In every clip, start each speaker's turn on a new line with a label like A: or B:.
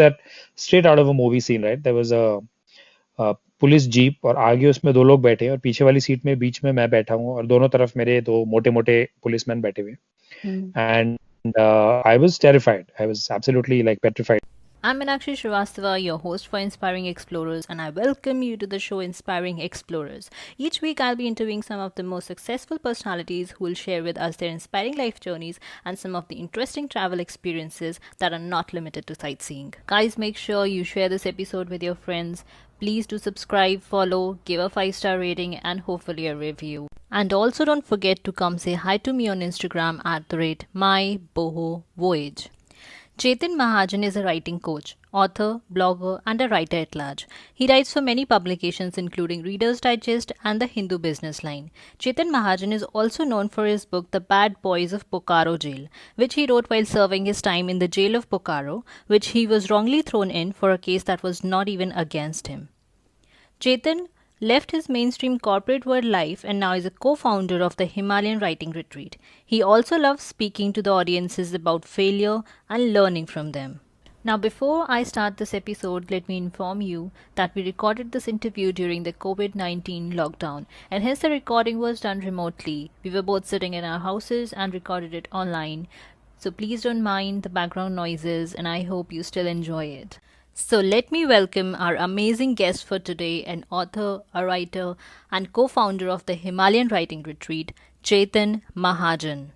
A: that straight out of a movie scene, right? There was a police jeep और आगे उसमें दो लोग बैठे हैं और पीछे वाली सीट में बीच में मैं बैठा हूँ और दोनों तरफ मेरे दो मोटे मोटे पुलिसमैन बैठे हुए हैं. And I was terrified. I was absolutely like petrified.
B: I'm Meenakshi Srivastava, your host for Inspiring Explorers, and I welcome you to the show Inspiring Explorers. Each week, I'll be interviewing some of the most successful personalities who will share with us their inspiring life journeys and some of the interesting travel experiences that are not limited to sightseeing. Guys, make sure you share this episode with your friends. Please do subscribe, follow, give a 5-star rating, and hopefully a review. And also don't forget to come say hi to me on Instagram at @mybohovoyage. Chetan Mahajan is a writing coach, author, blogger, and a writer at large. He writes for many publications including Reader's Digest and the Hindu Business Line. Chetan Mahajan is also known for his book The Bad Boys of Bokaro Jail, which he wrote while serving his time in the jail of Bokaro, which he was wrongly thrown in for a case that was not even against him. Chetan left his mainstream corporate world life and now is a co-founder of the Himalayan Writing Retreat. He also loves speaking to the audiences about failure and learning from them. Now, before I start this episode, let me inform you that we recorded this interview during the COVID-19 lockdown, and hence the recording was done remotely. We were both sitting in our houses and recorded it online. So please don't mind the background noises, and I hope you still enjoy it. So let me welcome our amazing guest for today, an author, a writer, and co-founder of the Himalayan Writing Retreat, Chetan Mahajan.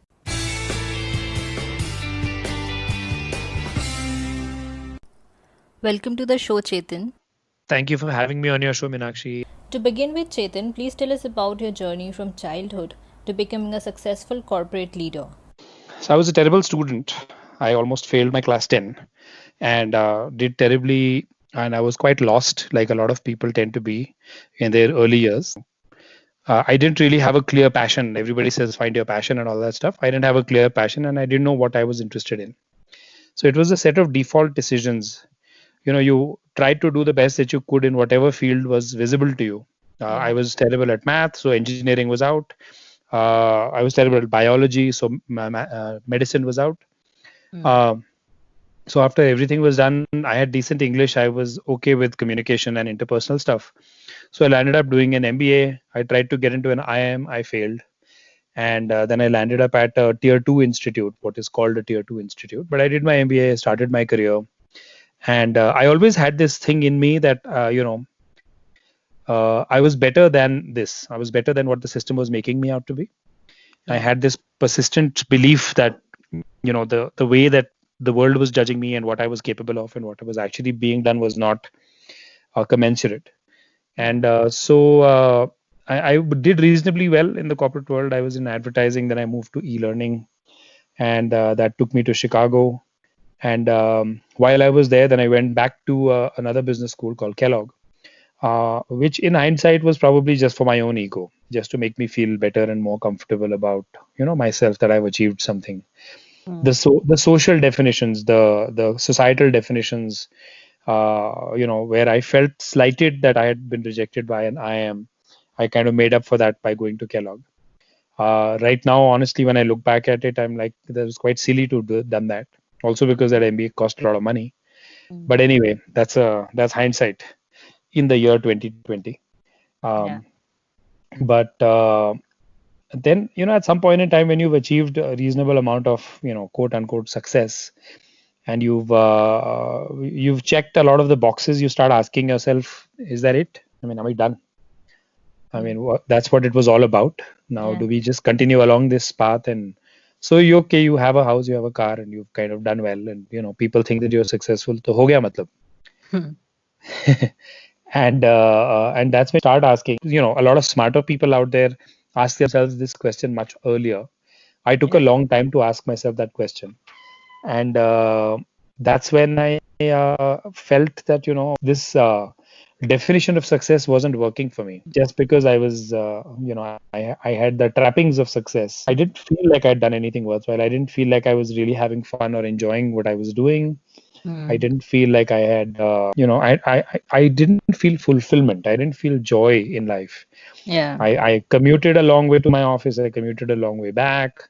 B: Welcome to the show, Chetan.
A: Thank you for having me on your show, Meenakshi.
B: To begin with, Chetan, please tell us about your journey from childhood to becoming a successful corporate leader.
A: So I was a terrible student. I almost failed my class 10 and did terribly. And I was quite lost, like a lot of people tend to be in their early years. I didn't really have a clear passion. Everybody says find your passion and all that stuff. I didn't have a clear passion and I didn't know what I was interested in. So it was a set of default decisions. You tried to do the best that you could in whatever field was visible to you. I was terrible at math, so engineering was out. I was terrible at biology, so medicine was out. So after everything was done, I had decent English. I was okay with communication and interpersonal stuff. So I landed up doing an MBA. I tried to get into an IIM. I failed. And then I landed up at a tier 2 institute, what is called a tier 2 institute. But I did my MBA, started my career. And I always had this thing in me that, I was better than this. I was better than what the system was making me out to be. I had this persistent belief that, the way that the world was judging me and what I was capable of and what was actually being done was not commensurate. And so I did reasonably well in the corporate world. I was in advertising, then I moved to e-learning, and that took me to Chicago. And while I was there, then I went back to another business school called Kellogg, which in hindsight was probably just for my own ego, just to make me feel better and more comfortable about, myself, that I've achieved something. The social definitions, the societal definitions, where I felt slighted that I had been rejected by an IIM, I kind of made up for that by going to Kellogg. Right now, honestly, when I look back at it, I'm like, that was quite silly to have done that. Also because that MBA cost a lot of money. But anyway, that's hindsight in the year 2020. But then, at some point in time when you've achieved a reasonable amount of, quote unquote success, and you've checked a lot of the boxes, you start asking yourself, is that it? I mean, am I done? I mean, that's what it was all about. Now, do we just continue along this path? And so you have a house, you have a car, and you've kind of done well, and people think that you're successful. To ho gaya matlab. And that's when you start asking. A lot of smarter people out there ask themselves this question much earlier. I took a long time to ask myself that question, and that's when I felt that this definition of success wasn't working for me. Just because I was, I had the trappings of success, I didn't feel like I'd done anything worthwhile. I didn't feel like I was really having fun or enjoying what I was doing. I didn't feel like I had, I didn't feel fulfillment. I didn't feel joy in life. I commuted a long way to my office. I commuted a long way back.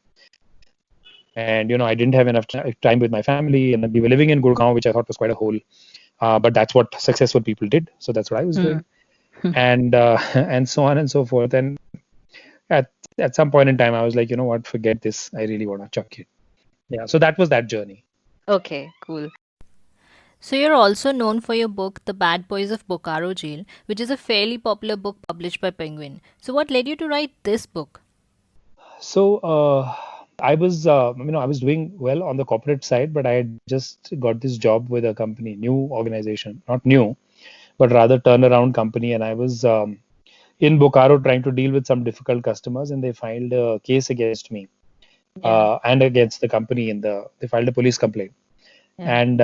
A: and I didn't have enough time with my family, and we were living in Gurgaon, which I thought was quite a hole. But that's what successful people did, so that's what I was doing, and and so on and so forth. And at at some point in time, I was like, you know what, forget this. I really want to chuck it. Yeah. So that was that journey.
B: Okay, cool. So you're also known for your book, The Bad Boys of Bokaro Jail, which is a fairly popular book published by Penguin. So what led you to write this book?
A: So I was, I was doing well on the corporate side, but I had just got this job with a company, new organization, not new, but rather turnaround company, and I was in Bokaro trying to deal with some difficult customers, and they filed a case against me and against the company. They filed a police complaint. And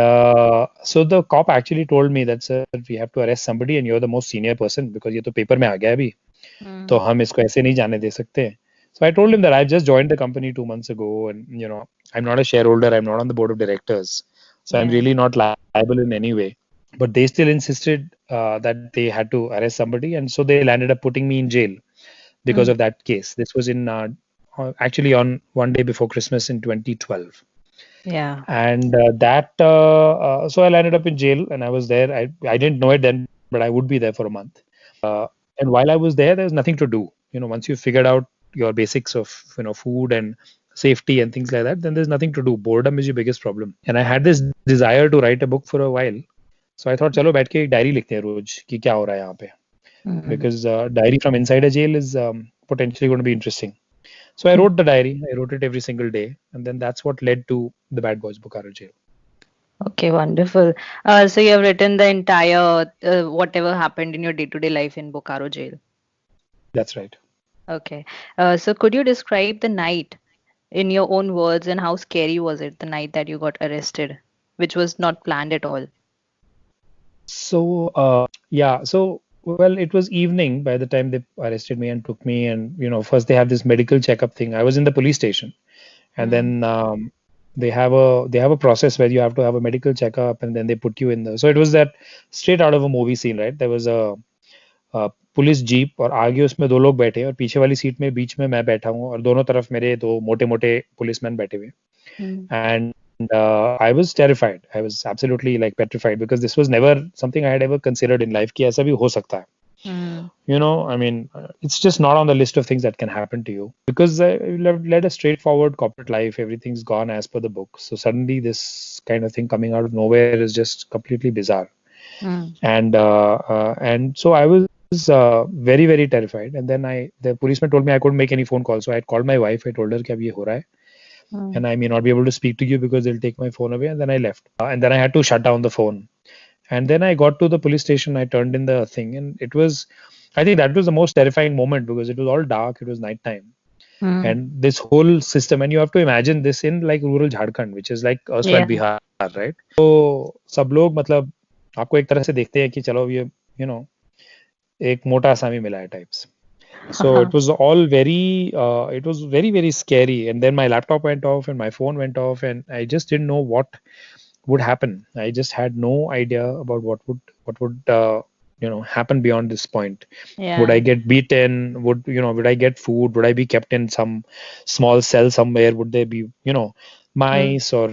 A: so the cop actually told me that, sir, we have to arrest somebody, and you're the most senior person because ये तो paper में आ गया अभी, तो हम इसको ऐसे नहीं जाने दे सकते. So I told him that I've just joined the company 2 months ago, and I'm not a shareholder, I'm not on the board of directors, so I'm really not liable in any way. But they still insisted that they had to arrest somebody, and so they landed up putting me in jail because of that case. This was in actually on one day before Christmas in 2012.
B: Yeah.
A: And so I landed up in jail, and I was there. I didn't know it then, but I would be there for a month. And while I was there was nothing to do. Once you figured out your basics of food and safety and things like that, then there's nothing to do. Boredom is your biggest problem. And I had this desire to write a book for a while, so I thought, चलो बैठ के एक diary लिखते हैं रोज कि क्या हो रहा है यहाँ पे, because diary from inside a jail is potentially going to be interesting. So I wrote the diary. I wrote it every single day, and then that's what led to the Bad Boys Bokaro Jail.
B: Okay, wonderful. So you have written the entire whatever happened in your day-to-day life in Bokaro jail.
A: That's right.
B: Okay. So could you describe the night in your own words, and how scary was it the night that you got arrested, which was not planned at all?
A: So yeah, so well, it was evening by the time they arrested me and took me, and first they have this medical checkup thing. I was in the police station, and then they have a process where you have to have a medical checkup, and then they put you in the. So it was that straight out of a movie scene, right? There was a police jeep और आगे उसमें दो लोग बैठे और पीछे वाली seat में बीच में मैं बैठा हूँ और दोनों तरफ मेरे दो मोटे मोटे पुलिसमैन बैठे हुए. And I was terrified. I was absolutely like petrified because this was never something I had ever considered in life कि ऐसा भी हो सकता है. I mean, it's just not on the list of things that can happen to you because I led a straightforward corporate life. Everything's gone as per the book. So suddenly this kind of thing coming out of nowhere is just completely bizarre. And so I was very, very terrified. And then the policeman told me I couldn't make any phone calls. So I had called my wife. I told her कि अब ये हो रहा है. And I may not be able to speak to you because they'll take my phone away. And then I left. And then I had to shut down the phone. And then I got to the police station. I turned in the thing, and it was, I think that was the most terrifying moment because it was all dark. It was nighttime. And this whole system, and you have to imagine this in like rural Jharkhand, which is like erstwhile Bihar, right? So सब लोग मतलब आपको एक तरह से देखते हैं कि चलो ये एक मोटा आसामी मिला है types. So it was all very, it was very, very scary. And then my laptop went off and my phone went off, and I just didn't know what would happen. I just had no idea about what would happen beyond this point. Would I get beaten? Would I get food? Would I be kept in some small cell somewhere? Would there be mice or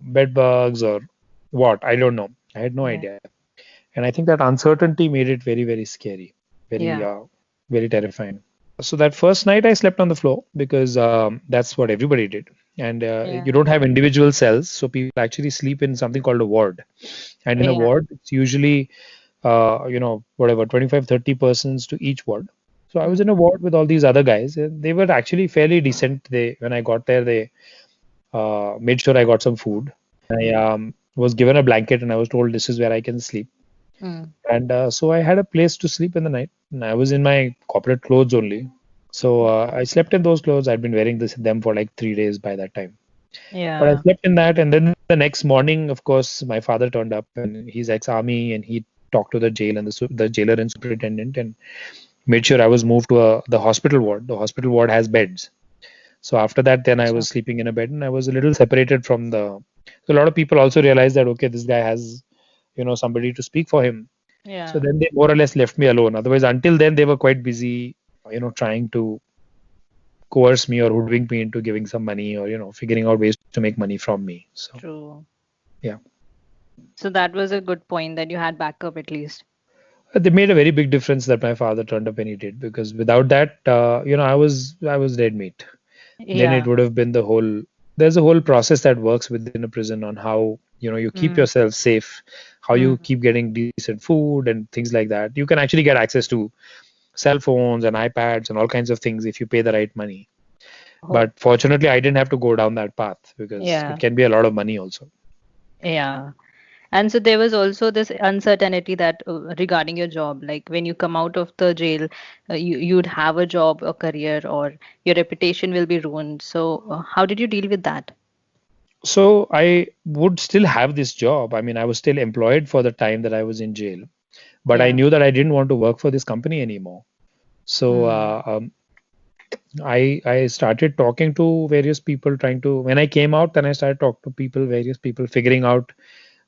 A: bed bugs or what? I don't know. I had no idea. And I think that uncertainty made it very, very scary, very terrifying. So that first night I slept on the floor because that's what everybody did. And you don't have individual cells, so people actually sleep in something called a ward. And in a ward, it's usually, whatever, 25, 30 persons to each ward. So I was in a ward with all these other guys. And they were actually fairly decent. When I got there, they made sure I got some food. I was given a blanket and I was told this is where I can sleep. And so I had a place to sleep in the night. And I was in my corporate clothes only. So I slept in those clothes. I'd been wearing them for like 3 days by that time. But I slept in that. And then the next morning, of course, my father turned up, and he's ex-army, and he talked to the jail and the jailer and superintendent and made sure I was moved to the hospital ward. The hospital ward has beds. So after that, then I was sleeping in a bed, and I was a little separated from So a lot of people also realized that, okay, this guy has, somebody to speak for him. So then they more or less left me alone. Otherwise, until then, they were quite busy, trying to coerce me or hoodwink me into giving some money or figuring out ways to make money from me. So
B: True.
A: yeah.
B: So that was a good point that you had backup at least.
A: They made a very big difference that my father turned up when he did, because without that, I was dead meat. Then it
B: Yeah.
A: would have been there's a whole process that works within a prison on how you keep
B: Mm.
A: yourself safe, how you
B: Mm.
A: keep getting decent food and things like that. You can actually get access to cell phones and iPads and all kinds of things if you pay the right money.
B: Oh,
A: But fortunately, I didn't have to go down that path because it
B: yeah.
A: can be a lot of money also.
B: Yeah. And so there was also this uncertainty that regarding your job, like when you come out of the jail, you'd have a job, a career, or your reputation will be ruined. So how did you deal with that?
A: So I would still have this job. I mean, I was still employed for the time that I was in jail, but I
B: Yeah.
A: knew that I didn't want to work for this company anymore. So
B: Hmm.
A: I started talking to various people, trying to, when I came out, then I started talking to people, various people, figuring out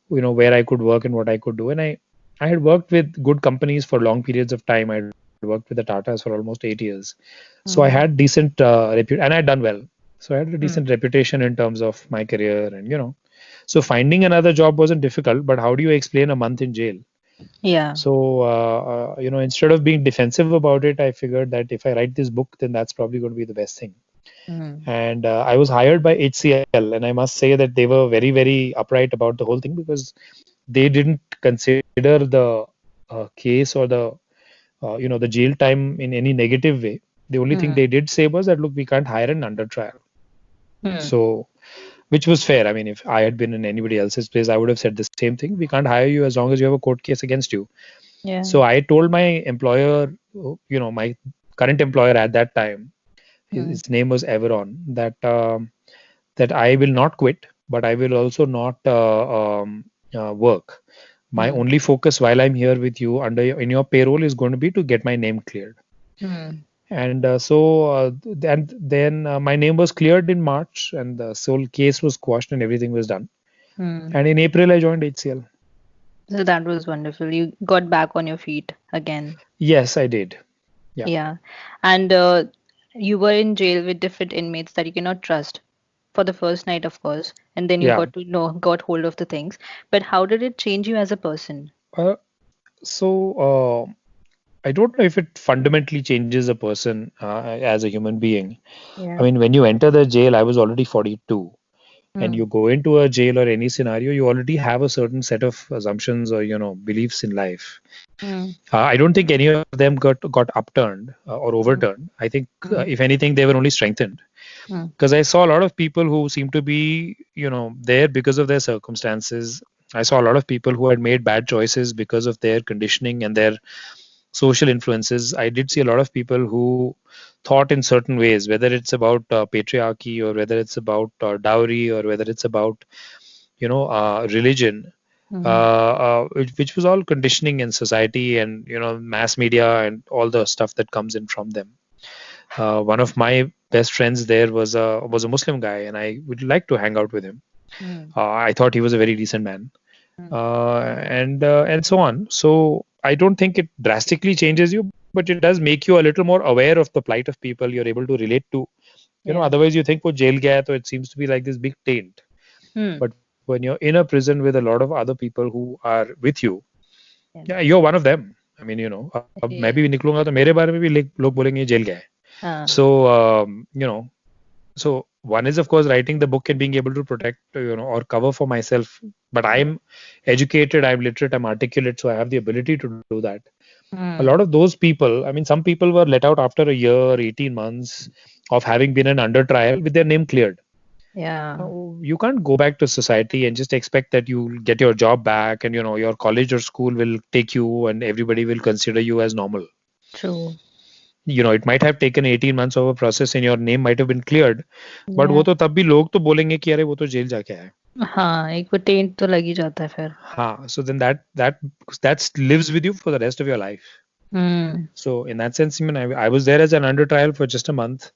A: where I could work and what I could do. And I had worked with good companies for long periods of time. I worked with the Tatas for almost 8 years, so I
B: Hmm.
A: had decent and I had done well. So I had a
B: Hmm.
A: decent reputation in terms of my career, and so finding another job wasn't difficult. But how do you explain a month in jail?
B: Yeah.
A: So, instead of being defensive about it, I figured that if I write this book, then that's probably going to be the best thing.
B: Hmm.
A: And I was hired by HCL, and I must say that they were very, very upright about the whole thing, because they didn't consider the case or the jail time in any negative way. The only thing
B: Hmm.
A: they did say was that, look, we can't hire an under trial.
B: Hmm.
A: So, which was fair. I mean, if I had been in anybody else's place, I would have said the same thing. We can't hire you as long as you have a court case against you.
B: Yeah.
A: So I told my employer, my current employer at that time, his,
B: Hmm.
A: his name was Everon, that I will not quit, but I will also not work. My
B: Hmm.
A: only focus while I'm here with you in your payroll is going to be to get my name cleared.
B: Hmm.
A: And and then my name was cleared in March, and the whole case was quashed, and everything was done.
B: Hmm.
A: And in April, I joined HCL.
B: So that was wonderful. You got back on your feet again.
A: Yes, I did. Yeah.
B: Yeah. And you were in jail with different inmates that you cannot trust for the first night, of course. And then you
A: Yeah.
B: got to know, got hold of the things. But how did it change you as a person?
A: Uh, so I don't know if it fundamentally changes a person as a human being. I
B: Yeah.
A: mean, when you enter the jail, I was already 42, and
B: Hmm.
A: you go into a jail or any scenario, you already have a certain set of assumptions or beliefs in life.
B: Hmm.
A: I don't think any of them got upturned or
B: Hmm.
A: overturned. I think
B: Hmm.
A: if anything, they were only strengthened,
B: Hmm.
A: because I saw a lot of people who seem to be there because of their circumstances. I saw a lot of people who had made bad choices because of their conditioning and their social influences. I did see a lot of people who thought in certain ways, whether it's about patriarchy, or whether it's about dowry, or whether it's about religion,
B: Hmm.
A: which was all conditioning in society, and mass media and all the stuff that comes in from them. One of my best friends there was a Muslim guy, and I would like to hang out with him.
B: Hmm.
A: I thought he was a very decent man,
B: Hmm.
A: and so on. So I don't think it drastically changes you, but it does make you a little more aware of the plight of people you're able to relate to.
B: Yeah.
A: Otherwise you think, oh, jail gaya, so it seems to be like this big taint.
B: Hmm.
A: But when you're in a prison with a lot of other people who are with you,
B: Yeah.
A: yeah, you're one of them. I mean, अब मैं
B: Yeah.
A: भी निकलूंगा तो मेरे बारे में भी लोग बोलेंगे ये जेल गया है.
B: Ah.
A: So so one is, of course, writing the book and being able to protect or cover for myself. But
B: Yeah.
A: I'm educated, I'm literate, I'm articulate, so I have the ability to do that. A
B: Hmm.
A: lot of those people, I mean, some people were let out after a year, 18 months of having been an under trial with their name cleared.
B: Yeah.
A: Now, you can't go back to society and just expect that you'll get your job back, and your college or school will take you and everybody will consider you as normal.
B: True.
A: It might have taken 18 months of a process and your name might have been cleared, but वो
B: Yeah.
A: तो तब भी लोग तो बोलेंगे कि अरे वो तो जेल जाके आया है.
B: हाँ, एक वो टेंट तो लग ही जाता है फिर.
A: हाँ, so then that lives with you for the rest of your life.
B: Hmm.
A: So in that sense, I mean, I was there as an under trial for just a month,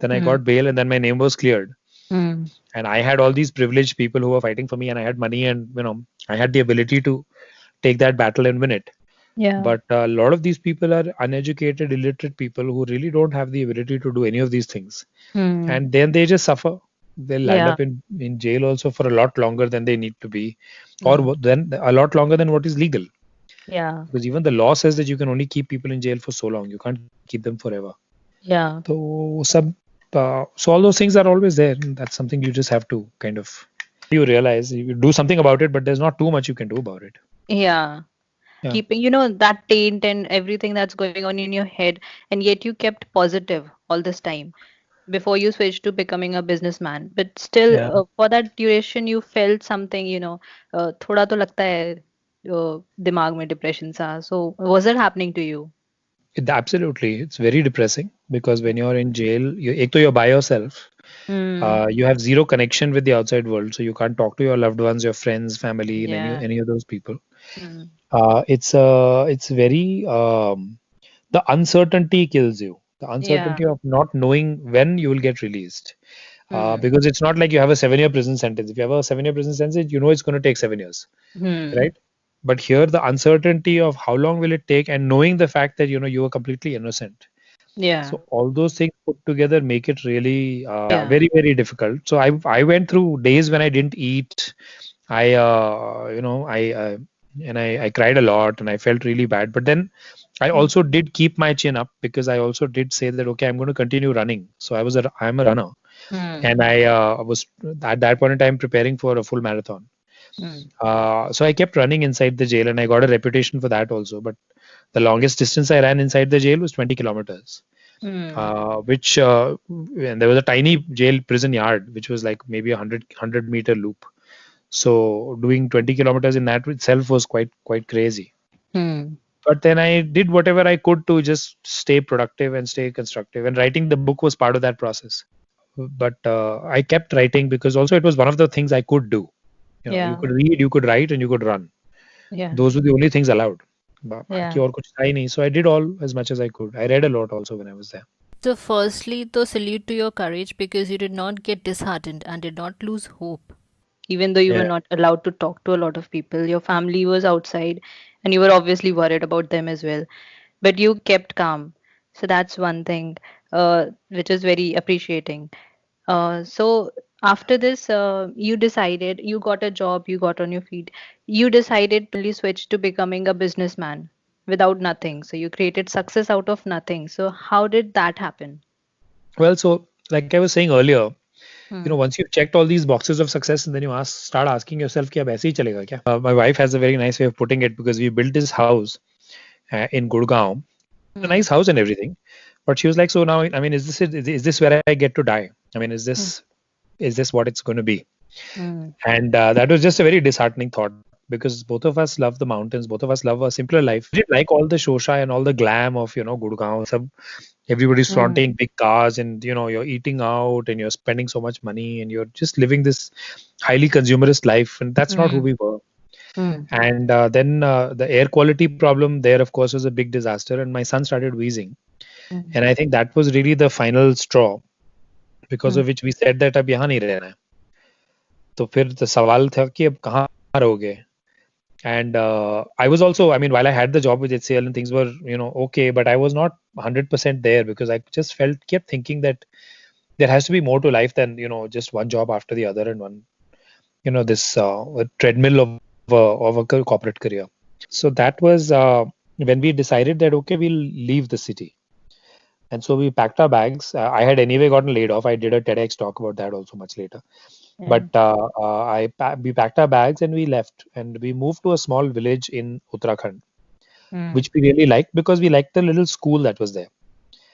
A: then I
B: Hmm.
A: got bail, and then my name was cleared,
B: Hmm.
A: and I had all these privileged people who were fighting for me, and I had money, and I had the ability to take that battle and win it.
B: Yeah.
A: But a lot of these people are uneducated, illiterate people who really don't have the ability to do any of these things,
B: Hmm.
A: and then they just suffer. They'll land
B: Yeah.
A: up in jail also for a lot longer than they need to be, or
B: Hmm.
A: then a lot longer than what is legal.
B: Yeah.
A: Because even the law says that you can only keep people in jail for so long. You can't keep them forever.
B: Yeah.
A: So all those things are always there. And that's something you just have to kind of you realize you do something about it, but there's not too much you can do about it.
B: Yeah.
A: Yeah.
B: Keeping, that taint and everything that's going on in your head, and yet you kept positive all this time before you switched to becoming a businessman. But still,
A: Yeah.
B: for that duration, you felt something, थोड़ा तो लगता है दिमाग में depression सा. So was it happening to you?
A: Absolutely. It's very depressing because when you're in jail, ek to you're by yourself.
B: Hmm.
A: You have zero connection with the outside world, so you can't talk to your loved ones, your friends, family, and any
B: Yeah.
A: any of those people.
B: Hmm.
A: It's very the uncertainty kills you. The
B: Yeah.
A: uncertainty of not knowing when you will get released.
B: Hmm.
A: Because it's not like you have a 7 year prison sentence. If you have a 7 year prison sentence, you know it's going to take 7 years,
B: Hmm.
A: right? But here, the uncertainty of how long will it take, and knowing the fact that you are completely innocent.
B: Yeah.
A: So all those things put together make it really
B: Yeah.
A: very very difficult. So I went through days when I didn't eat. I I cried a lot and I felt really bad. But then I
B: Hmm.
A: also did keep my chin up because I also did say that okay, I'm going to continue running. So I'm a runner,
B: Hmm.
A: and I was at that point in time preparing for a full marathon.
B: Hmm.
A: So I kept running inside the jail, and I got a reputation for that also. But the longest distance I ran inside the jail was 20 kilometers,
B: Hmm.
A: which and there was a tiny jail prison yard, which was like maybe a 100 meter loop. So doing 20 kilometers in that itself was quite crazy.
B: Hmm.
A: But then I did whatever I could to just stay productive and stay constructive. And writing the book was part of that process. But I kept writing because also it was one of the things I could do. You
B: Yeah.
A: could read, you could write, and you could run.
B: Yeah.
A: Those were the only things allowed. बाकी
B: Yeah.
A: और कुछ था ही नहीं. So I did all as much as I could. I read a lot also when I was there.
B: So, firstly, to salute to your courage because you did not get disheartened and did not lose hope. Even though you were
A: Yeah.
B: not allowed to talk to a lot of people, your family was outside and you were obviously worried about them as well. But you kept calm. So, that's one thing which is very appreciating. So, after this, you decided, you got a job, you got on your feet. You decided to only switch to becoming a businessman without nothing. So, you created success out of nothing. So, how did that happen?
A: Well, so like I was saying earlier,
B: Hmm.
A: once you've checked all these boxes of success, and then you start asking yourself, कि अब ऐसे ही चलेगा क्या? My wife has a very nice way of putting it because we built this house in Gurgaon, a
B: Hmm.
A: nice house and everything. But she was like, so now, I mean, is this where I get to die? I mean,
B: Hmm.
A: is this what it's going to be?
B: Hmm.
A: And that was just a very disheartening thought because both of us love the mountains, both of us love a simpler life. We didn't like all the shosha and all the glam of Gurgaon. Everybody's
B: Hmm.
A: flaunting big cars, and you're eating out and you're spending so much money and you're just living this highly consumerist life, and that's not who
B: Hmm.
A: we were.
B: Hmm.
A: And then the air quality problem there, of course, was a big disaster, and my son started wheezing,
B: Hmm.
A: and I think that was really the final straw because
B: Hmm.
A: of which we said that अब यहाँ नहीं रहना है. तो फिर the सवाल था कि अब कहाँ रहोगे. And I was also, I mean, while I had the job with HCL and things were, okay, but I was not 100% there because I just kept thinking that there has to be more to life than, just one job after the other and one, this treadmill of a corporate career. So that was when we decided that, okay, we'll leave the city. And so we packed our bags. I had anyway gotten laid off. I did a TEDx talk about that also much later.
B: Yeah.
A: But we packed our bags and we left, and we moved to a small village in Uttarakhand,
B: Hmm.
A: which we really liked because we liked the little school that was there.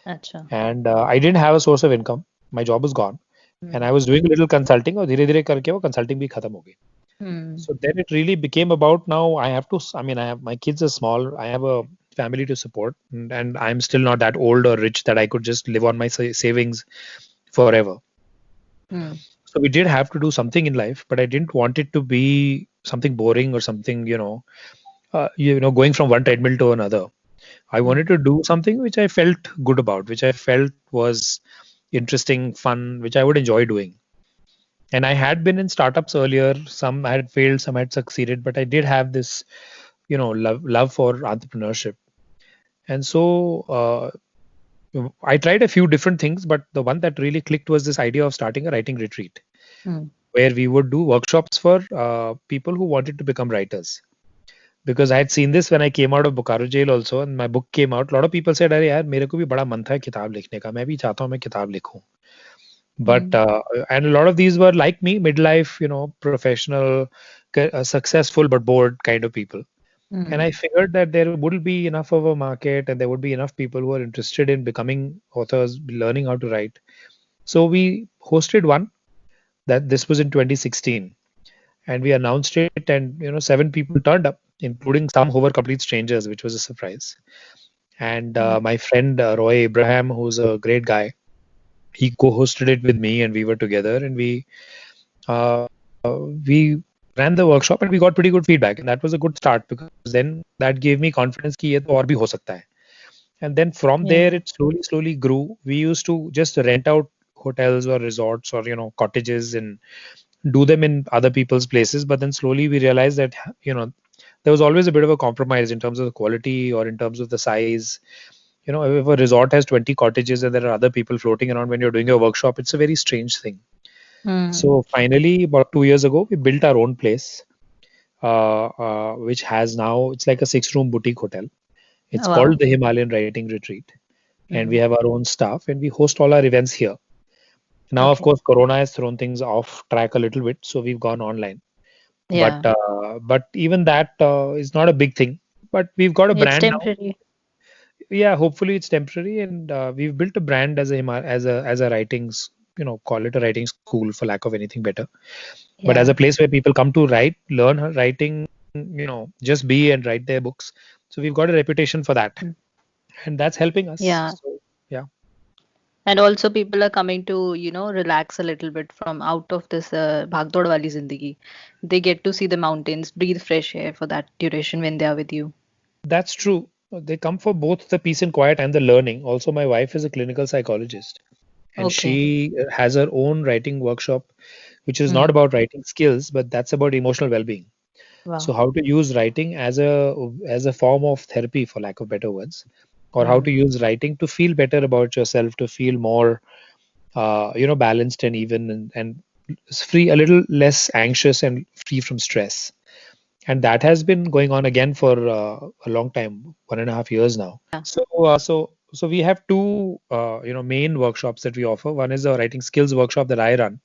B: Acha.
A: And I didn't have a source of income. My job was gone, and
B: Hmm.
A: I was doing a little consulting. और धीरे धीरे करके वो consulting भी खत्म हो गई.
B: Hmm.
A: So then it really became about now I have to. I mean, I have my kids are small. I have a family to support, and I'm still not that old or rich that I could just live on my savings forever.
B: Hmm.
A: So we did have to do something in life, but I didn't want it to be something boring or something, going from one treadmill to another. I
B: Hmm.
A: wanted to do something which I felt good about, which I felt was interesting, fun, which I would enjoy doing. And I had been in startups earlier. Some had failed, some had succeeded, but I did have this love for entrepreneurship. And so I tried a few different things, but the one that really clicked was this idea of starting a writing retreat,
B: Hmm.
A: where we would do workshops for people who wanted to become writers. Because I had seen this when I came out of Bokaro jail also, and my book came out. A lot of people said, "अरे यार, मेरे को भी बड़ा मन था किताब लिखने का. मैं भी चाहता हूँ मैं किताब लिखूं." But
B: Hmm.
A: and a lot of these were like me, midlife, professional, successful but bored kind of people. And
B: Hmm.
A: I figured that there would be enough of a market, and there would be enough people who are interested in becoming authors, learning how to write. So we hosted one. That this was in 2016, and we announced it, and 7 people turned up, including some who were complete strangers, which was a surprise. And
B: Hmm.
A: my friend Roy Abraham, who's a great guy, he co-hosted it with me, and we were together, and we ran the workshop, and we got pretty good feedback, and that was a good start, because then that gave me confidence कि ये तो और भी हो सकता है. And then from there
B: Yeah.
A: it slowly grew. We used to just rent out hotels or resorts or cottages and do them in other people's places, but then slowly we realized that there was always a bit of a compromise in terms of the quality or in terms of the size. If a resort has 20 cottages and there are other people floating around when you're doing a workshop, it's a very strange thing.
B: Hmm.
A: So finally, about 2 years ago, we built our own place, which has now, it's like a 6-room boutique hotel. It's called
B: Wow.
A: the Himalayan Writing Retreat, and we
B: Hmm.
A: have our own staff, and we host all our events here. Now, of
B: Okay.
A: course, Corona has thrown things off track a little bit, so we've gone online. But
B: Yeah.
A: even that is not a big thing. But we've got a
B: It's
A: brand now.
B: temporary.
A: Yeah, hopefully it's temporary, and we've built a brand as a writings, call it a writing school for lack of anything better. But as
B: Yeah.
A: a place where people come to write, learn writing, just be and write their books. So we've got a reputation for that,
B: Mm.
A: and that's helping us.
B: Yeah.
A: So yeah.
B: And also people are coming to, relax a little bit from out of this bhagdod wali zindagi. They get to see the mountains, breathe fresh air for that duration when they are with you.
A: That's true. They come for both the peace and quiet and the learning. Also, my wife is a clinical psychologist, and
B: Okay.
A: she has her own writing workshop, which is not
B: Hmm.
A: about writing skills, but that's about emotional well-being. So,
B: Wow.
A: how to use writing as a form of therapy, for lack of better words, or how to
B: Hmm.
A: use writing to feel better about yourself, to feel more, balanced and even, and free, a little less anxious and free from stress. And that has been going on again for a long time, 1.5 years now.
B: Yeah.
A: So we have two main workshops that we offer. One is a writing skills workshop that I run,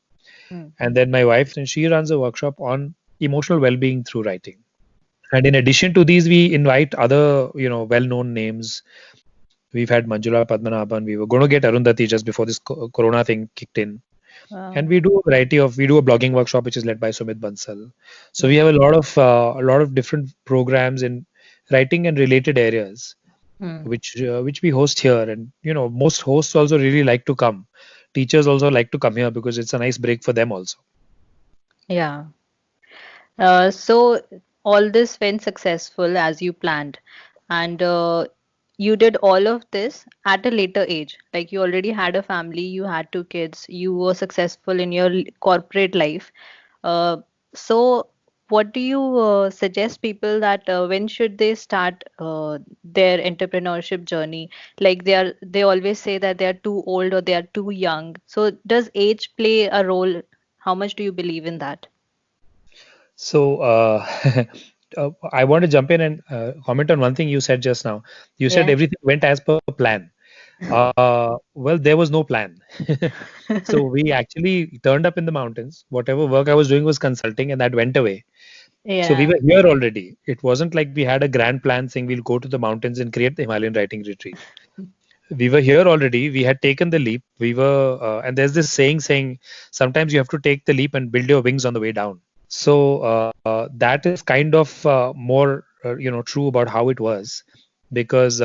B: Hmm.
A: and then my wife, and she runs a workshop on emotional well-being through writing. And in addition to these, we invite other well-known names. We've had Manjula Padmanabhan. We were going to get Arundhati just before this Corona thing kicked in. And
B: Wow.
A: we do a blogging workshop which is led by Sumit Bansal. So we have
B: Hmm.
A: a lot of different programs in writing and related areas,
B: Hmm.
A: which we host here. And most hosts also really like to come. Teachers also like to come here because it's a nice break for them also.
B: Yeah. So all this went successful as you planned, and you did all of this at a later age. Like you already had a family, you had 2 kids, you were successful in your corporate life. Uh, so what do you suggest people that when should they start their entrepreneurship journey? Like they always say that they are too old or they are too young. So does age play a role? How much do you believe in that?
A: So I want to jump in and comment on one thing you said just now. You said
B: Yeah.
A: everything went as per plan. Well, there was no plan. So we actually turned up in the mountains. Whatever work I was doing was consulting, and that went away. So we
B: Yeah.
A: were here already. It wasn't like we had a grand plan saying we'll go to the mountains and create the Himalayan writing retreat. We were here already. We had taken the leap. And there's this saying sometimes you have to take the leap and build your wings on the way down. So that is kind of more true about how it was, because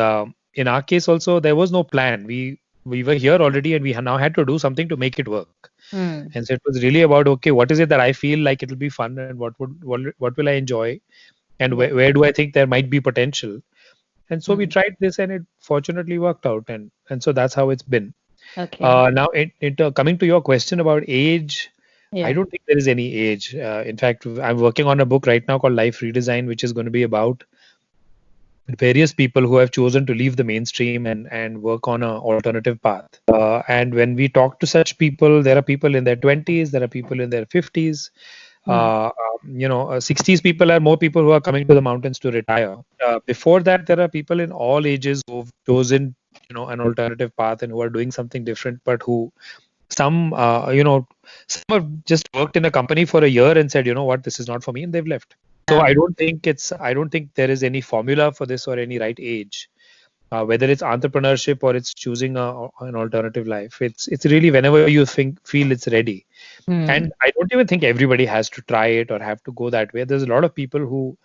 A: in our case also there was no plan. We were here already, and we now had to do something to make it work.
B: Hmm.
A: And so it was really about, okay, what is it that I feel like it'll be fun, and what will I enjoy, and
B: Yeah.
A: where do I think there might be potential. And so we
B: Hmm.
A: tried this, and it fortunately worked out, and so that's how it's been.
B: Okay.
A: Now, coming to your question about age, I
B: Yeah.
A: don't think there is any age. In fact, I'm working on a book right now called Life Redesign, which is going to be about various people who have chosen to leave the mainstream and work on an alternative path. And when we talk to such people, there are people in their 20s, there are people in their 50s.
B: Hmm.
A: 60s people are more people who are coming to the mountains to retire. Before that, there are people in all ages who've chosen, an alternative path and who are doing something different, but who some, some have just worked in a company for a year and said, you know what, this is not for me, and they've left. So
B: Yeah.
A: I don't think there is any formula for this or any right age. Whether it's entrepreneurship or it's choosing an alternative life, it's really whenever you feel it's ready.
B: Hmm.
A: And I don't even think everybody has to try it or have to go that way. There's a lot of people who,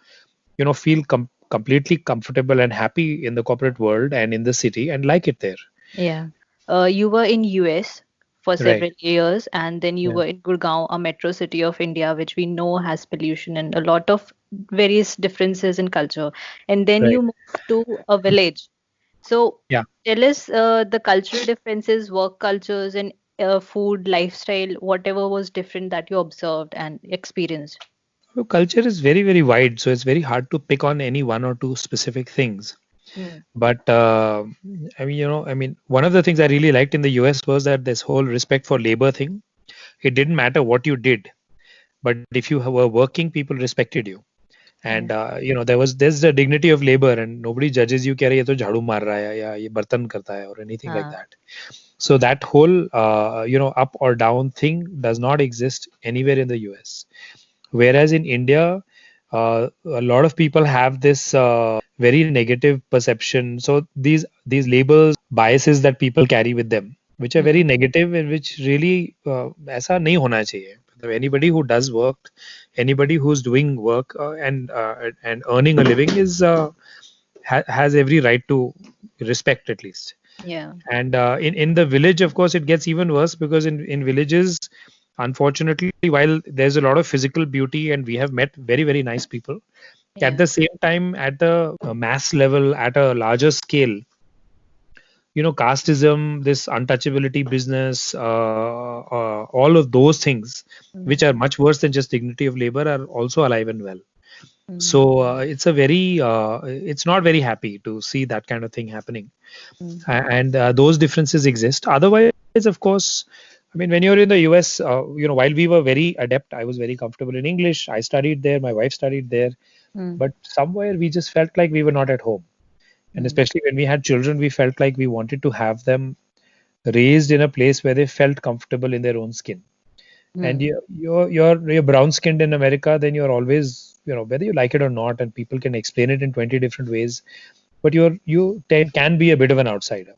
A: feel completely comfortable and happy in the corporate world and in the city and like it there.
B: Yeah. You were in US for
A: Right.
B: several years, and then you
A: Yeah.
B: were in Gurgaon, a metro city of India, which we know has pollution and a lot of various differences in culture. And then
A: Right.
B: you moved to a village. So
A: Yeah.
B: tell us the cultural differences, work cultures, and food, lifestyle, whatever was different that you observed and experienced.
A: So culture is very, very wide, so it's very hard to pick on any one or two specific things.
B: Hmm.
A: But one of the things I really liked in the US was that this whole respect for labor thing. It didn't matter what you did, but if you were working, people respected you.
B: Yeah.
A: And there's the dignity of labor, and nobody judges you कि अरे ये तो झाड़ू मार रहा है या ये बर्तन करता है or anything like that. So that whole up or down thing does not exist anywhere in the US. Whereas in India, a lot of people have this very negative perception. So these labels, biases that people carry with them, which are very
B: Hmm.
A: negative and which really ऐसा नहीं होना चाहिए. Anybody who does work, anybody who's doing work and earning a living has every right to respect at least.
B: Yeah.
A: And in the village, of course, it gets even worse because in villages, unfortunately, while there's a lot of physical beauty and we have met very, very nice people, at
B: Yeah.
A: the same time, at the mass level, at a larger scale, casteism, this untouchability business, all of those things, which
B: Hmm.
A: are much worse than just dignity of labor, are also alive and well.
B: Hmm.
A: So it's not very happy to see that kind of thing happening.
B: Hmm.
A: And those differences exist. Otherwise, of course, I mean, when you're in the US, while we were very adept, I was very comfortable in English. I studied there, my wife studied there,
B: Hmm.
A: but somewhere we just felt like we were not at home. And
B: Hmm.
A: especially when we had children, we felt like we wanted to have them raised in a place where they felt comfortable in their own skin. And
B: Hmm.
A: you're brown skinned in America, then you're always, whether you like it or not, and people can explain it in 20 different ways, but can be a bit of an outsider.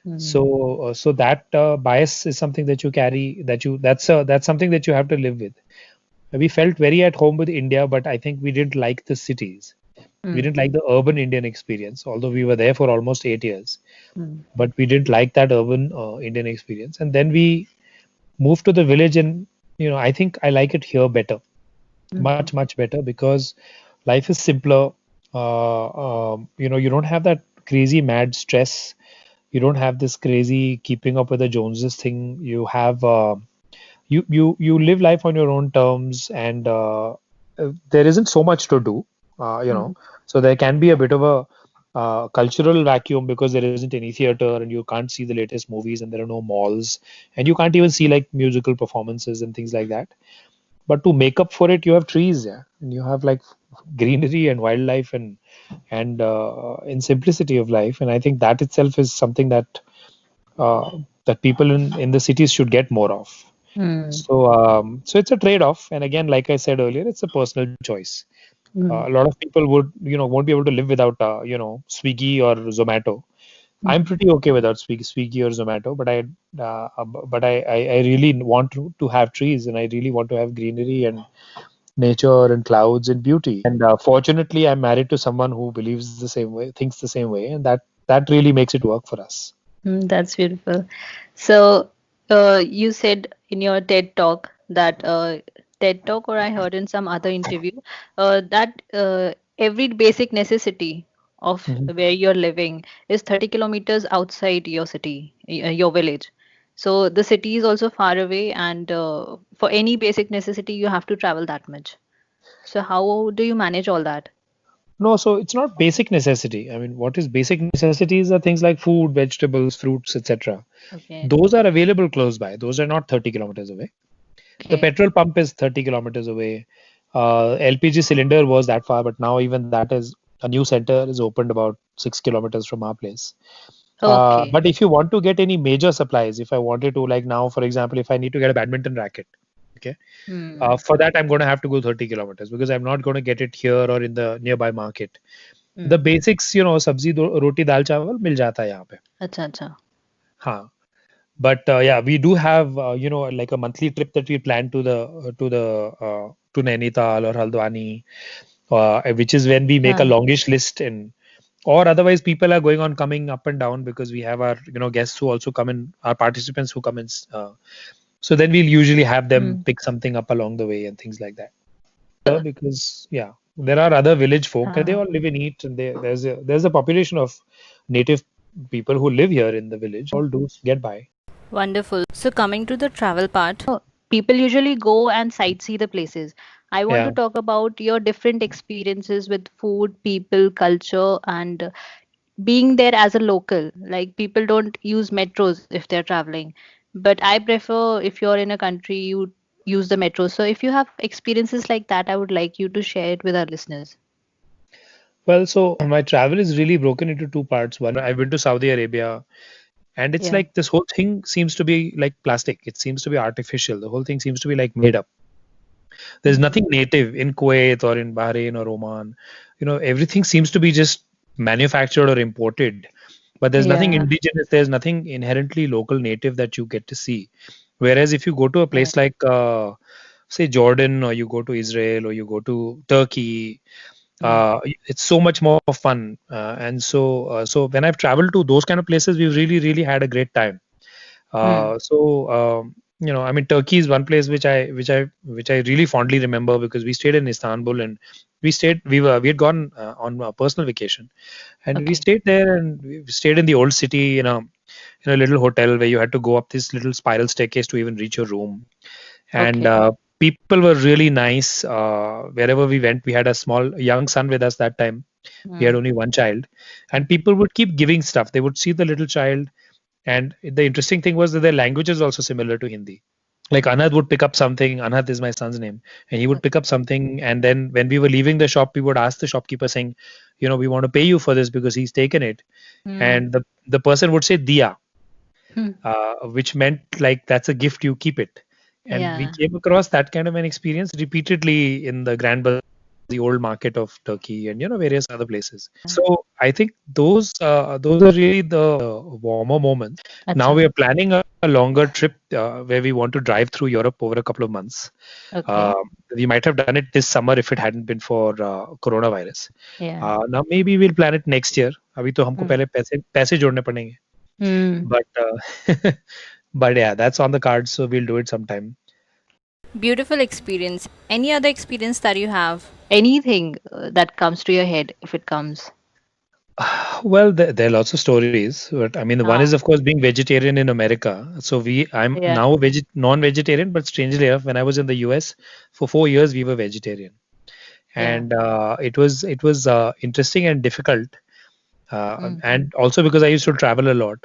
B: Hmm.
A: So that bias is something that you carry, that's something that you have to live with. We felt very at home with India, but I think we didn't like the cities. We
B: Hmm.
A: didn't like the urban Indian experience, although we were there for almost 8 years.
B: Hmm.
A: But we didn't like that urban Indian experience. And then we moved to the village, and I think I like it here better,
B: Hmm.
A: much much better, because life is simpler. You don't have that crazy mad stress. You don't have this crazy keeping up with the Joneses thing. You have you live life on your own terms, and there isn't so much to do.
B: Hmm.
A: So there can be a bit of a cultural vacuum because there isn't any theater, and you can't see the latest movies, and there are no malls, and you can't even see like musical performances and things like that. But to make up for it, you have trees, yeah, and you have like greenery and wildlife and in simplicity of life. And I think that itself is something uh, that people in the cities should get more of.
B: Hmm.
A: So it's a trade-off, and again, like I said earlier, it's a personal choice.
B: Hmm.
A: A lot of people won't be able to live without Swiggy or Zomato. I'm
B: Hmm.
A: pretty okay without Swiggy or Zomato, but I really want to have trees, and I really want to have greenery and nature and clouds and beauty. And fortunately, I'm married to someone who believes the same way, thinks the same way, and that really makes it work for us.
B: That's beautiful. So, you said in your TED talk that TED talk, or I heard in some other interview, that every basic necessity of
A: Mhm.
B: where you're living is 30 kilometers outside your city, your village. So the city is also far away, and for any basic necessity, you have to travel that much. So how do you manage all that?
A: No, so it's not basic necessity. I mean, what is basic necessities are things like food, vegetables, fruits, etc.
B: Okay.
A: Those are available close by. Those are not 30 kilometers away. The
B: Okay.
A: petrol pump is 30 kilometers away. LPG cylinder was that far, but now even that is a new center is opened about 6 kilometers from our place.
B: Okay.
A: But if you want to get any major supplies, if I wanted to, like now, for example, if I need to get a badminton racket, okay,
B: Hmm.
A: for that I'm going to have to go 30 kilometers because I'm not going to get it here or in the nearby market. The
B: Hmm.
A: basics, sabzi, roti, dal, chawal, mil jata hai yahan pe.
B: Acha, acha.
A: हाँ. But yeah, we do have like a monthly trip that we plan to Nainital or Haldwani, which is when we make a
B: Huh.
A: longish list, and or otherwise people are going on coming up and down because we have our guests who also come in, our participants who come in. So then we'll usually have them
B: Hmm.
A: pick something up along the way and things like that. Because yeah, there are other village folk and they
B: Uh,
A: all live and eat, and there's a population of native people who live here in the village. All do get by.
B: Wonderful. So, coming to the travel part,
C: People usually go and sightsee the places. I want
A: Yeah.
C: to talk about your different experiences with food, people, culture, and being there as a local. Like people don't use metros if they're traveling, but I prefer if you're in a country, you use the metro. So if you have experiences like that, I would like you to share it with our listeners.
A: Well, so my travel is really broken into two parts. One, I've been to Saudi Arabia, and it's
C: Yeah.
A: like this whole thing seems to be like plastic. It seems to be artificial. The whole thing seems to be like made up. There's
C: Mm.
A: nothing native in Kuwait or in Bahrain or Oman. Everything seems to be just manufactured or imported. But there's nothing
C: Yeah.
A: indigenous. There's nothing inherently local native that you get to see. Whereas if you go to a
C: Yeah.
A: place like, say, Jordan, or you go to Israel, or you go to Turkey,
C: Mm.
A: it's so much more fun. And so when I've traveled to those kind of places, we've really, really had a great time.
C: Mm.
A: I mean, Turkey is one place which I really fondly remember because we stayed in Istanbul, and we had gone on a personal vacation, and we
C: Okay.
A: stayed there, and we stayed in the old city in a little hotel where you had to go up this little spiral staircase to even reach your room. And
C: Okay.
A: people were really nice. Wherever we went, we had a small young son with us that time. We had
C: Mm.
A: only one child, and people would keep giving stuff. They would see the little child, and the interesting thing was that their language is also similar to Hindi. Like Anad would pick up something. Anad is my son's name, and he would pick up something. And then when we were leaving the shop, we would ask the shopkeeper, saying, "We want to pay you for this because he's taken it."
C: Mm.
A: And the person would say "Diya,"
C: Mm.
A: which meant like that's a gift, you keep it. And we
C: Yeah.
A: came across that kind of an experience repeatedly in the Grand Bazaar, the old market of Turkey, and various other places. So I think those are really the warmer moments. Now we
C: Acha.
A: are planning a longer trip where we want to drive through Europe over a couple of months.
C: Okay.
A: We might have done it this summer if it hadn't been for coronavirus.
C: Yeah.
A: Now maybe we'll plan it next year. अभी तो हमको
C: Mm.
A: पहले पैसे जोड़ने पड़ेंगे.
C: Mm.
A: But but yeah, that's on the cards, so we'll do it sometime.
B: beautiful experience. Any other experience that you have?
C: Anything that comes to your head, if it comes.
A: Well, there are lots of stories, but I mean, the one is
C: Ah.
A: of course being vegetarian in America. So I'm
C: Yeah.
A: now a non-vegetarian, but strangely enough, when I was in the US for 4 years, we were vegetarian,
C: Yeah.
A: and it was interesting and difficult,
C: Mm.
A: and also because I used to travel a lot.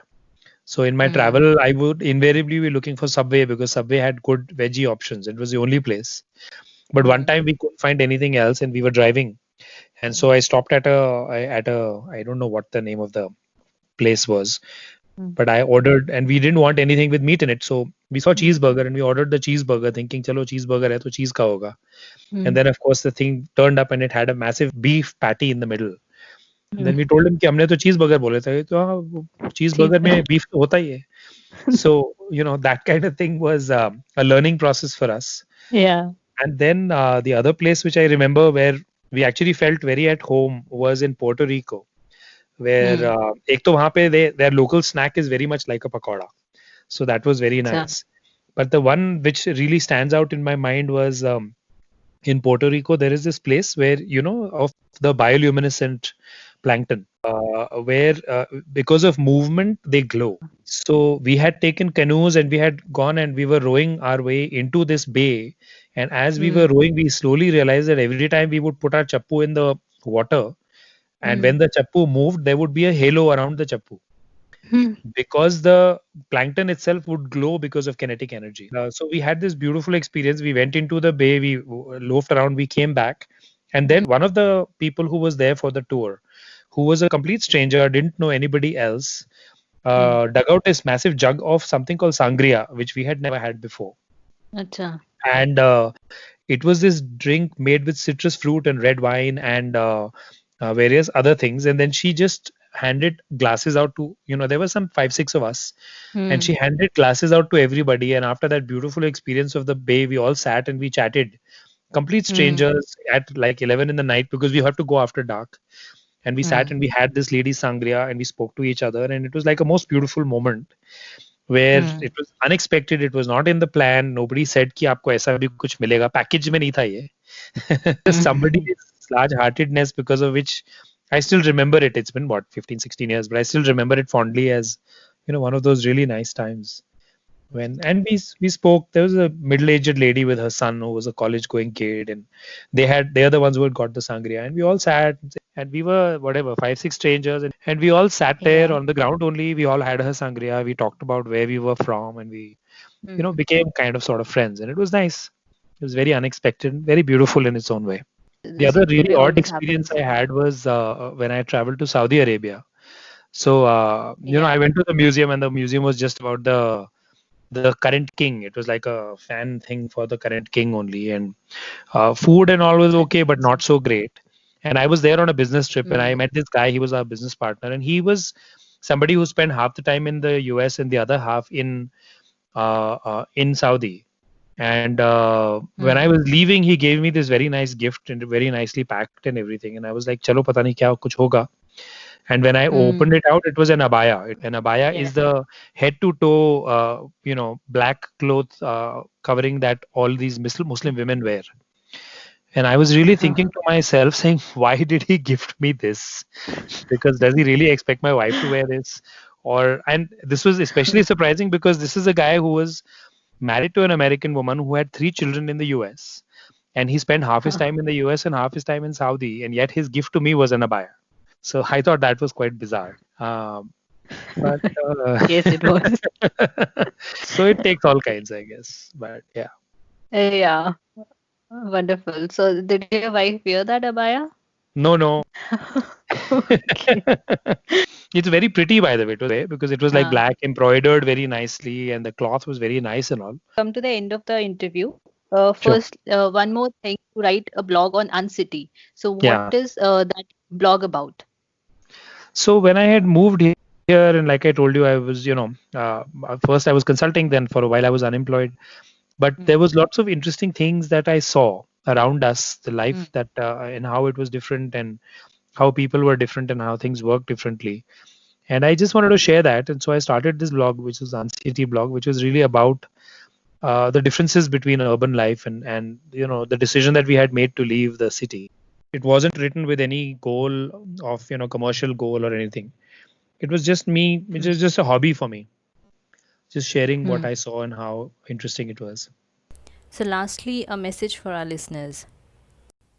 A: So in my
C: Mm.
A: travel, I would invariably be looking for Subway because Subway had good veggie options. It was the only place. But one
C: Mm.
A: time we couldn't find anything else, and we were driving, and so I stopped at a I don't know what the name of the place was,
C: Mm.
A: but I ordered, and we didn't want anything with meat in it, so we saw
C: Mm.
A: cheeseburger, and we ordered the cheeseburger, thinking, "Chalo cheeseburger hai, to cheese ka hoga." And
C: Mm.
A: then of course the thing turned up, and it had a massive beef patty in the middle. And
C: Mm.
A: then we told him कि हमने तो cheeseburger बोले थे, तो
C: Cheese.
A: cheeseburger में beef तो होता ही है. So that kind of thing was a learning process for us.
C: Yeah.
A: And then the other place which I remember where we actually felt very at home was in Puerto Rico, where
C: Mm.
A: एक तो वहाँ पे their local snack is very much like a pakoda. So that was very
C: Acha.
A: nice. But the one which really stands out in my mind was in Puerto Rico, there is this place where, of the bioluminescent plankton, where because of movement, they glow. So we had taken canoes and we had gone and we were rowing our way into this bay. And as we were
C: Mm.
A: rowing, we slowly realized that every time we would put our chappu in the water, And when the chappu moved, there would be a halo around the chappu because the plankton itself would glow because of kinetic energy. So we had this beautiful experience. We went into the bay, we loafed around, we came back, and then one of the people who was there for the tour, who was a complete stranger, didn't know anybody else, dug out this massive jug of something called sangria, which we had never had before.
C: Acha.
A: And it was this drink made with citrus fruit and red wine and various other things. And then she just handed glasses out to, there were some 5, 6 of us, and she handed glasses out to everybody. And after that beautiful experience of the bay, we all sat and we chatted. Complete strangers at like 11 in the night because we have to go after dark. And we sat and we had this lady sangria and we spoke to each other. And it was like a most beautiful moment where it was unexpected. It was not in the plan. Nobody said कि आपको ऐसा भी कुछ मिलेगा. Package में नहीं था ये. Somebody's large-heartedness because of which I still remember it. It's been what 15, 16 years, but I still remember it fondly as one of those really nice times. And we spoke. There was a middle-aged lady with her son who was a college-going kid, and they are the ones who had got the sangria, and we all sat and we were whatever 5, 6 strangers, and we all sat there on the ground only. We all had her sangria. We talked about where we were from, and we became kind of sort of friends, and it was nice. It was very unexpected, very beautiful in its own way. The other really odd experience I had was when I traveled to Saudi Arabia. So I went to the museum, and the museum was just about the current king. It was like a fan thing for the current king only, and food and all was okay, but not so great. And I was there on a business trip, and I met this guy. He was our business partner, and he was somebody who spent half the time in the US and the other half in Saudi. And when I was leaving, he gave me this very nice gift and very nicely packed and everything. And I was like, "Chalo, pata nahi kya kuch hoga." And when I opened it out, it was an abaya. An abaya is the head to toe, black cloth covering that all these Muslim women wear. And I was really thinking to myself, saying, why did he gift me this? Because does he really expect my wife to wear this? And this was especially surprising because this is a guy who was married to an American woman who had 3 children in the US. And he spent half his time in the US and half his time in Saudi. And yet his gift to me was an abaya. So I thought that was quite bizarre. But
C: Yes, it was.
A: so it takes all kinds, I guess. But yeah.
C: Yeah. Wonderful. So did your wife wear that abaya?
A: No.
C: Okay.
A: It's very pretty, by the way, because it was like
C: Ah.
A: black, embroidered very nicely, and the cloth was very nice and all.
C: Come to the end of the interview. First, one more thing, to write a blog on Uncity. So what
A: Yeah.
C: is that blog about?
A: So when I had moved here, and like I told you, I was, first I was consulting, then for a while I was unemployed. But there was lots of interesting things that I saw around us, the life that and how it was different, and how people were different, and how things worked differently. And I just wanted to share that. And so I started this blog, which was Uncity blog, which was really about the differences between urban life and the decision that we had made to leave the city. It wasn't written with any goal of commercial goal or anything. It was just me. It was just a hobby for me, just sharing what I saw and how interesting it was.
B: So, lastly, a message for our listeners.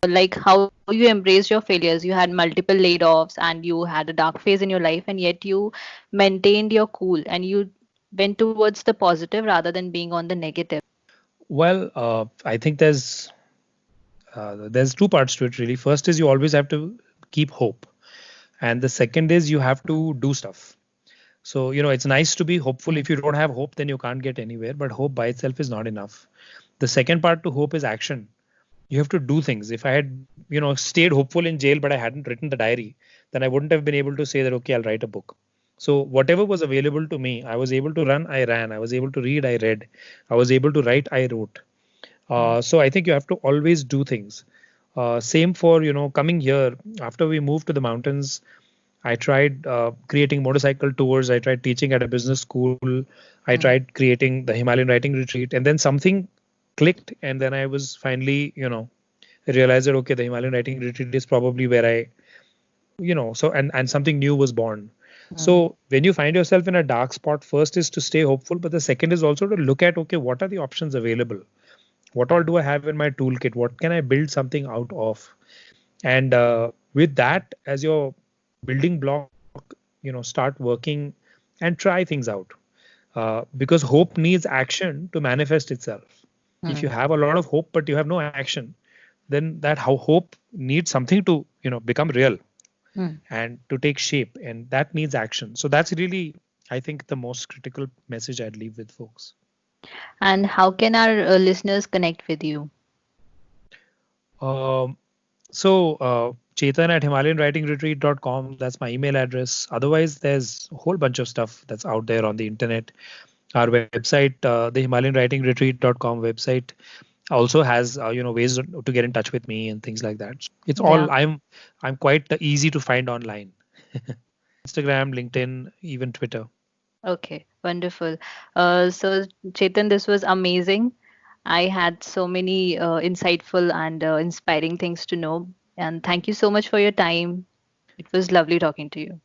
C: Like how you embraced your failures. You had multiple laid-offs and you had a dark phase in your life, and yet you maintained your cool and you went towards the positive rather than being on the negative.
A: Well, I think there's 2 parts to it really. First is you always have to keep hope, and the second is you have to do stuff. So it's nice to be hopeful. If you don't have hope, then you can't get anywhere. But hope by itself is not enough. The second part to hope is action. You have to do things. If I had stayed hopeful in jail but I hadn't written the diary, then I wouldn't have been able to say that okay, I'll write a book. So whatever was available to me, I was able to run, I ran. I was able to read, I read. I was able to write, I wrote. So I think you have to always do things. Same for coming here. After we moved to the mountains, I tried creating motorcycle tours. I tried teaching at a business school. I tried creating the Himalayan writing retreat, and then something clicked, and then I was finally realized that okay, the Himalayan writing retreat is probably where I so and something new was born. So when you find yourself in a dark spot, first is to stay hopeful, but the second is also to look at okay, what are the options available? What all do I have in my toolkit? What can I build something out of? And with that as your building block, start working and try things out. Because hope needs action to manifest itself. If you have a lot of hope but you have no action, then that how hope needs something to become real and to take shape, and that needs action. So that's really, I think, the most critical message I'd leave with folks.
C: And how can our listeners connect with you?
A: Chetan at HimalayanWritingRetreat.com, that's my email address. Otherwise, there's a whole bunch of stuff that's out there on the internet. Our website, the HimalayanWritingRetreat.com website, also has ways to get in touch with me and things like that. It's all
C: Yeah.
A: I'm quite easy to find online. Instagram, LinkedIn, even Twitter.
C: Okay, wonderful. So Chetan, this was amazing. I had so many insightful and inspiring things to know. And thank you so much for your time. It was lovely talking to you.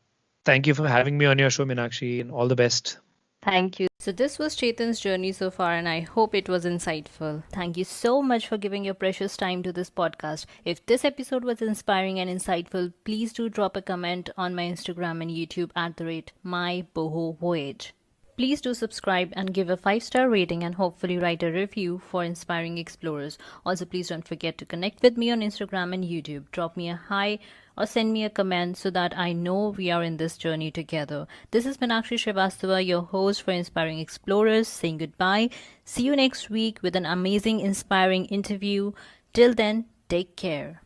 A: Thank you for having me on your show, Meenakshi, and all the best.
C: Thank you.
B: So, this was Chetan's journey so far, and I hope it was insightful. Thank you so much for giving your precious time to this podcast. If this episode was inspiring and insightful, please do drop a comment on my Instagram and YouTube at the rate mybohovoyage. Please do subscribe and give a 5-star rating and hopefully write a review for Inspiring Explorers. Also, please don't forget to connect with me on Instagram and YouTube. Drop me a hi or send me a comment so that I know we are in this journey together. This is Meenakshi Srivastava, your host for Inspiring Explorers, saying goodbye. See you next week with an amazing, inspiring interview. Till then, take care.